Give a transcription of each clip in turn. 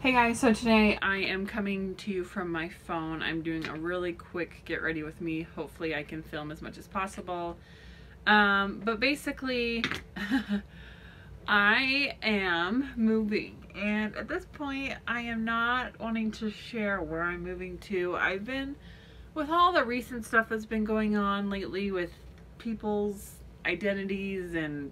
Hey guys, so today I am coming to you from my phone. I'm doing a really quick get ready with me. Hopefully I can film as much as possible. But basically, I am moving. And at this point, I am not wanting to share where I'm moving to. I've been, with all the recent stuff that's been going on lately with people's identities and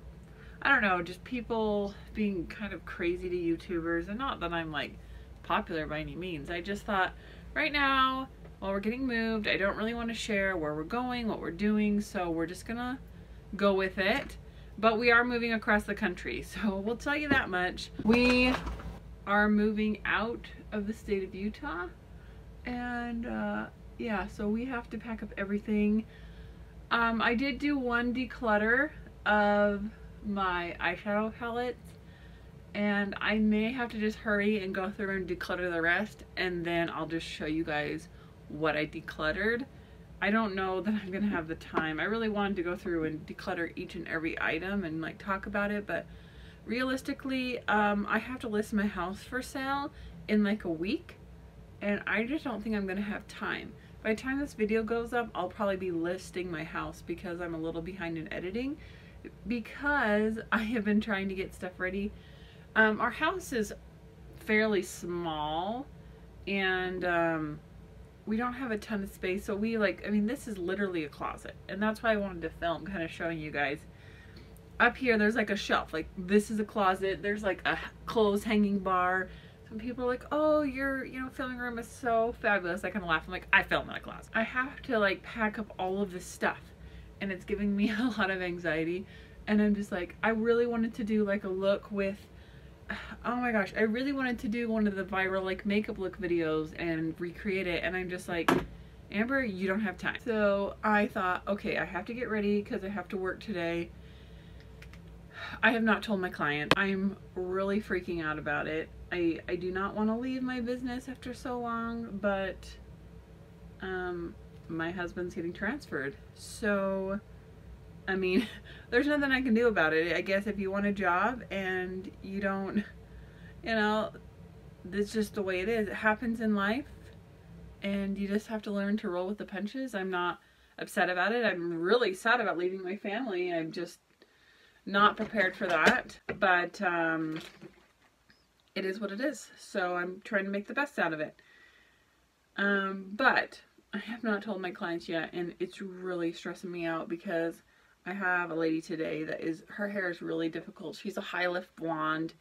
I don't know, just people being kind of crazy to YouTubers, and not that I'm like popular by any means. I just thought right now, while we're getting moved, I don't really want to share where we're going, what we're doing, so we're just gonna go with it. But we are moving across the country, so we'll tell you that much. We are moving out of the state of Utah, and yeah, so we have to pack up everything. I did do one declutter of my eyeshadow palettes, and I may have to just hurry and go through and declutter the rest, and then I'll just show you guys what I decluttered. I don't know that I'm gonna have the time. I really wanted to go through and declutter each and every item and like talk about it, but realistically, I have to list my house for sale in like a week, and I just don't think I'm gonna have time. By the time this video goes up, I'll probably be listing my house because I'm a little behind in editing, because I have been trying to get stuff ready. Our house is fairly small, and we don't have a ton of space, so we like, I mean, this is literally a closet, and that's why I wanted to film, kind of showing you guys. Up here there's like a shelf, like this is a closet, there's like a clothes hanging bar. Some people are like, oh, your filming room is so fabulous. I kind of laugh. I'm like, I film in a closet. I have to like pack up all of this stuff, and it's giving me a lot of anxiety. And I'm just like, I really wanted to do like a look with, oh my gosh, I really wanted to do one of the viral like makeup look videos and recreate it, and I'm just like, Amber, you don't have time. So I thought, okay, I have to get ready because I have to work today. I have not told my client. I'm really freaking out about it. I do not want to leave my business after so long, but my husband's getting transferred. So, I mean, there's nothing I can do about it. I guess if you want a job and you don't, you know, that's just the way it is. It happens in life, and you just have to learn to roll with the punches. I'm not upset about it. I'm really sad about leaving my family. I'm just not prepared for that, but it is what it is, so I'm trying to make the best out of it. But I have not told my clients yet, and it's really stressing me out because I have a lady today that is, her hair is really difficult. She's a high lift blonde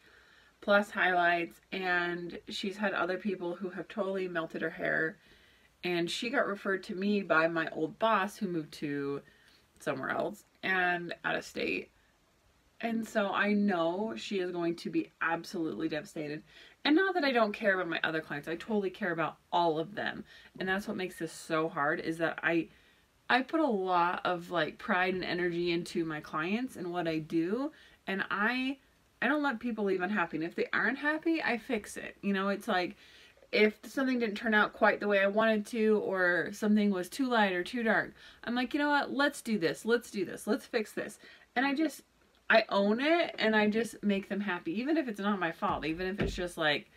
plus highlights, and she's had other people who have totally melted her hair, and she got referred to me by my old boss who moved to somewhere else and out of state. And so I know she is going to be absolutely devastated. And not that I don't care about my other clients. I totally care about all of them. And that's what makes this so hard, is that I put a lot of like pride and energy into my clients and what I do. And I don't let people leave unhappy. And if they aren't happy, I fix it. You know, it's like, if something didn't turn out quite the way I wanted to, or something was too light or too dark, I'm like, you know what? Let's do this. Let's do this. Let's fix this. And I own it, and I just make them happy, even if it's not my fault, even if it's just like,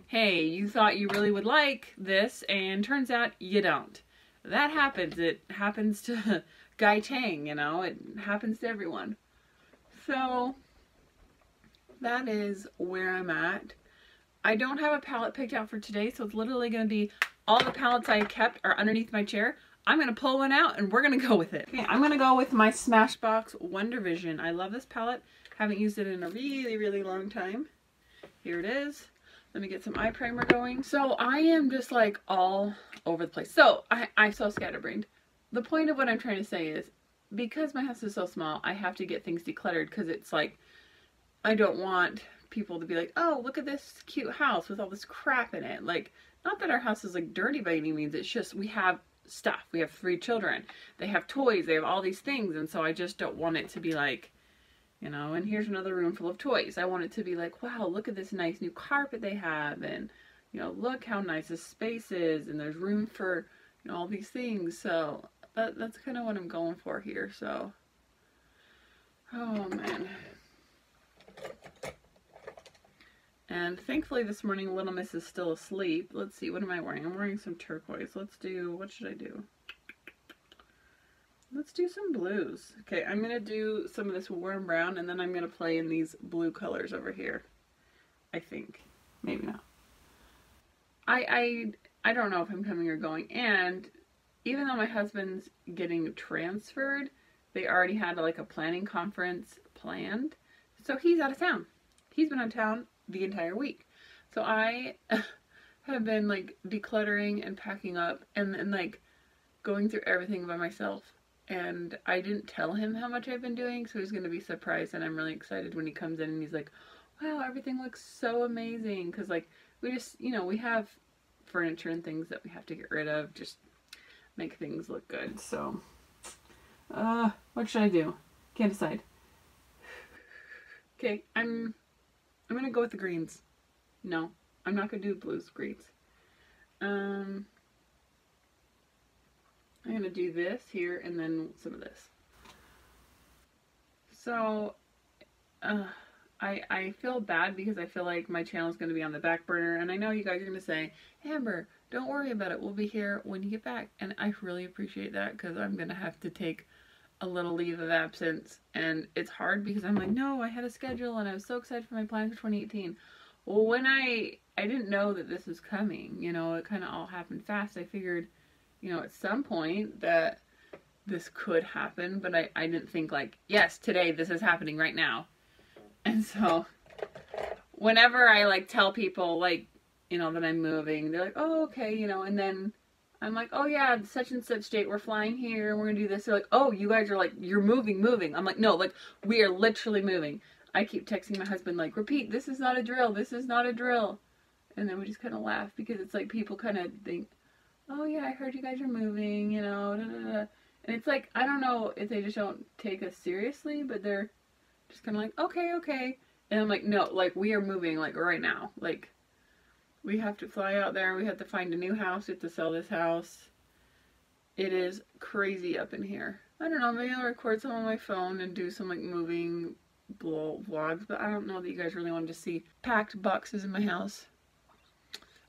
hey, you thought you really would like this, and turns out you don't. That happens. It happens to Guy Tang, you know, it happens to everyone. So that is where I'm at. I don't have a palette picked out for today, so it's literally going to be all the palettes I kept are underneath my chair. I'm going to pull one out and we're going to go with it. Okay, I'm going to go with my Smashbox Wonder Vision. I love this palette. Haven't used it in a really, really long time. Here it is. Let me get some eye primer going. So I am just like all over the place. So I'm so scatterbrained. The point of what I'm trying to say is, because my house is so small, I have to get things decluttered, because it's like, I don't want people to be like, oh, look at this cute house with all this crap in it. Like, not that our house is like dirty by any means. It's just, we have stuff. We have 3 children. They have toys. They have all these things. And so I just don't want it to be like, you know, and here's another room full of toys. I want it to be like, wow, look at this nice new carpet they have. And, you know, look how nice this space is. And there's room for, you know, all these things. So that's kind of what I'm going for here. So, oh man. And thankfully this morning Little Miss is still asleep. Let's see, what am I wearing? I'm wearing some turquoise. Let's do, what should I do? Let's do some blues. Okay, I'm gonna do some of this warm brown and then I'm gonna play in these blue colors over here. I think. Maybe not. I don't know if I'm coming or going, and even though my husband's getting transferred, they already had like a planning conference planned. So he's out of town. He's been out of town the entire week. So I have been like decluttering and packing up and like going through everything by myself. And I didn't tell him how much I've been doing, so he's going to be surprised, and I'm really excited when he comes in and he's like, wow, everything looks so amazing. Because like we just, you know, we have furniture and things that we have to get rid of, just make things look good. So what should I do? Can't decide. Okay, I'm gonna go with the greens. No, I'm not gonna do blues, greens. I'm gonna do this here and then some of this. So I feel bad because I feel like my channel is going to be on the back burner, and I know you guys are going to say, Amber, don't worry about it, we'll be here when you get back. And I really appreciate that, because I'm going to have to take a little leave of absence, and it's hard because I'm like, no, I had a schedule and I was so excited for my plans for 2018. Well, when I didn't know that this was coming, you know, it kind of all happened fast. I figured, you know, at some point that this could happen, but I didn't think like, yes, today this is happening right now. And so whenever I like tell people like, you know, that I'm moving, they're like, oh, okay, you know, and then I'm like, oh yeah, such and such date, we're flying here and we're gonna do this. They're like, oh, you guys are like, you're moving. I'm like, no, like we are literally moving. I keep texting my husband like, repeat, this is not a drill, this is not a drill. And then we just kind of laugh because it's like people kind of think, oh yeah, I heard you guys are moving, you know, da, da, da. And it's like, I don't know if they just don't take us seriously, but they're just kind of like, okay. And I'm like, no, like we are moving like right now. Like we have to fly out there. We have to find a new house. We have to sell this house. It is crazy up in here. I don't know, maybe I'll record some on my phone and do some like moving vlogs, but I don't know that you guys really wanted to see packed boxes in my house.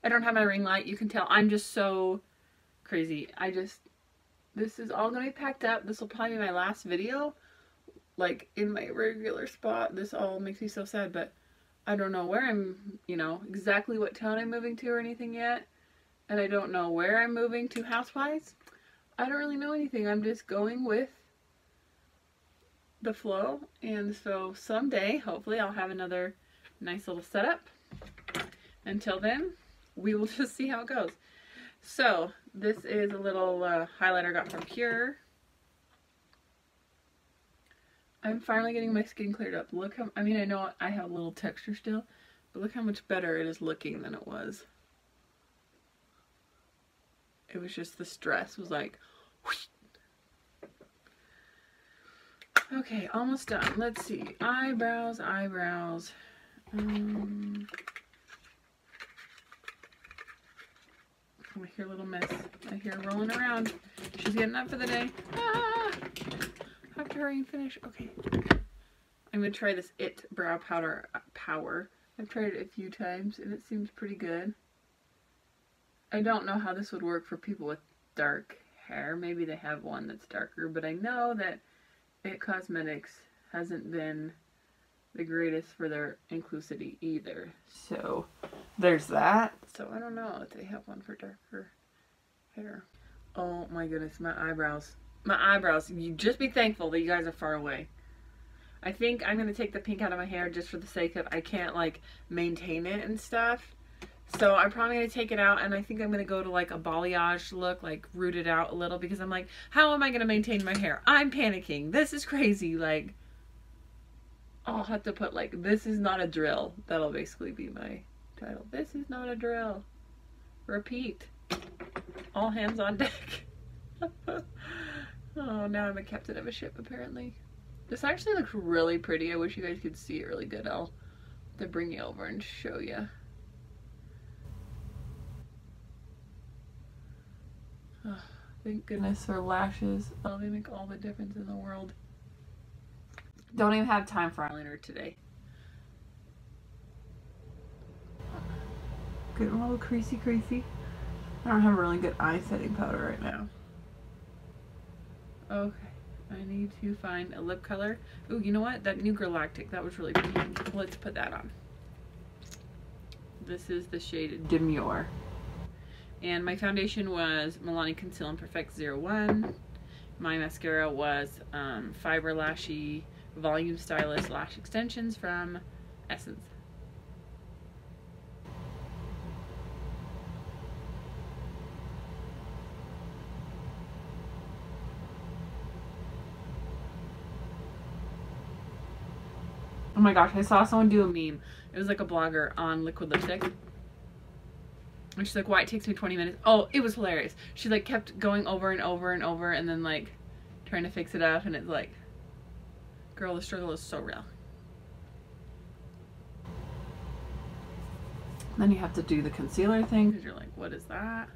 I don't have my ring light. You can tell I'm just so crazy. This is all gonna be packed up. This will probably be my last video, like in my regular spot. This all makes me so sad, but I don't know where I'm, you know, exactly what town I'm moving to or anything yet. And I don't know where I'm moving to house-wise. I don't really know anything. I'm just going with the flow. And so someday, hopefully, I'll have another nice little setup. Until then, we will just see how it goes. So this is a little highlighter I got from Pure. I'm finally getting my skin cleared up. Look how, I mean, I know I have a little texture still, but look how much better it is looking than it was. It was just the stress was like, whoosh. Okay, almost done. Let's see. Eyebrows. I hear Little Miss. I hear her rolling around. She's getting up for the day. Ah! I have to hurry and finish. Okay. I'm going to try this It Brow Powder Power. I've tried it a few times and it seems pretty good. I don't know how this would work for people with dark hair. Maybe they have one that's darker, but I know that It Cosmetics hasn't been the greatest for their inclusivity either. So there's that. So I don't know if they have one for darker hair. Oh my goodness, my eyebrows. My eyebrows. You just be thankful that you guys are far away. I think I'm going to take the pink out of my hair just for the sake of I can't like maintain it and stuff. So I'm probably going to take it out, and I think I'm going to go to like a balayage look, like root it out a little, because I'm like, how am I going to maintain my hair? I'm panicking. This is crazy. Like, I'll have to put like, this is not a drill. That'll basically be my title. This is not a drill. Repeat. All hands on deck. Oh, now I'm a captain of a ship apparently. This actually looks really pretty. I wish you guys could see it really good. I'll have to bring you over and show you. Oh, thank goodness for lashes. Oh, they make all the difference in the world. Don't even have time for eyeliner today. Getting a little creasy. I don't have a really good eye setting powder right now. Okay, I need to find a lip color. Ooh, you know what? That new Galactic, that was really pretty. Let's put that on. This is the shade Demure. And my foundation was Milani Conceal and Perfect 01. My mascara was Fiber Lashy Volume Stylist Lash Extensions from Essence. Oh my gosh, I saw someone do a meme. It was like a blogger on liquid lipstick. And she's like, why it takes me 20 minutes. Oh, it was hilarious. She like kept going over and over and over and then like trying to fix it up, and it's like, girl, the struggle is so real. Then you have to do the concealer thing because you're like, what is that?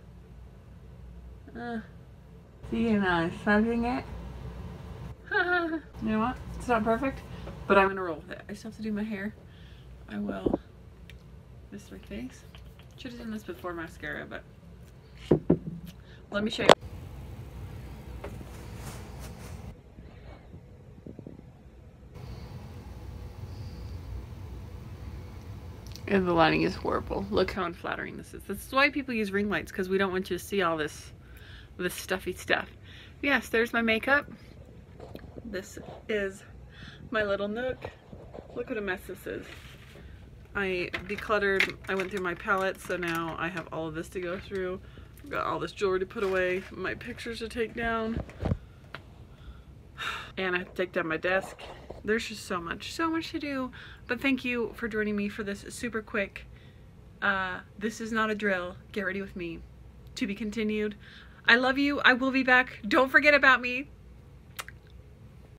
See, and I'm sucking it. You know what? It's not perfect, but I'm gonna roll with it. I still have to do my hair. I will. This is my face. Should have done this before mascara, but let me show you. And the lighting is horrible. Look how unflattering this is. This is why people use ring lights, because we don't want you to see all this stuffy stuff. Yes, there's my makeup. This is my little nook. Look what a mess this is. I decluttered, I went through my palette, so now I have all of this to go through. I've got all this jewelry to put away, my pictures to take down, and I have to take down my desk. There's just so much to do. But thank you for joining me for this super quick, this is not a drill, get ready with me, to be continued. I love you, I will be back, don't forget about me.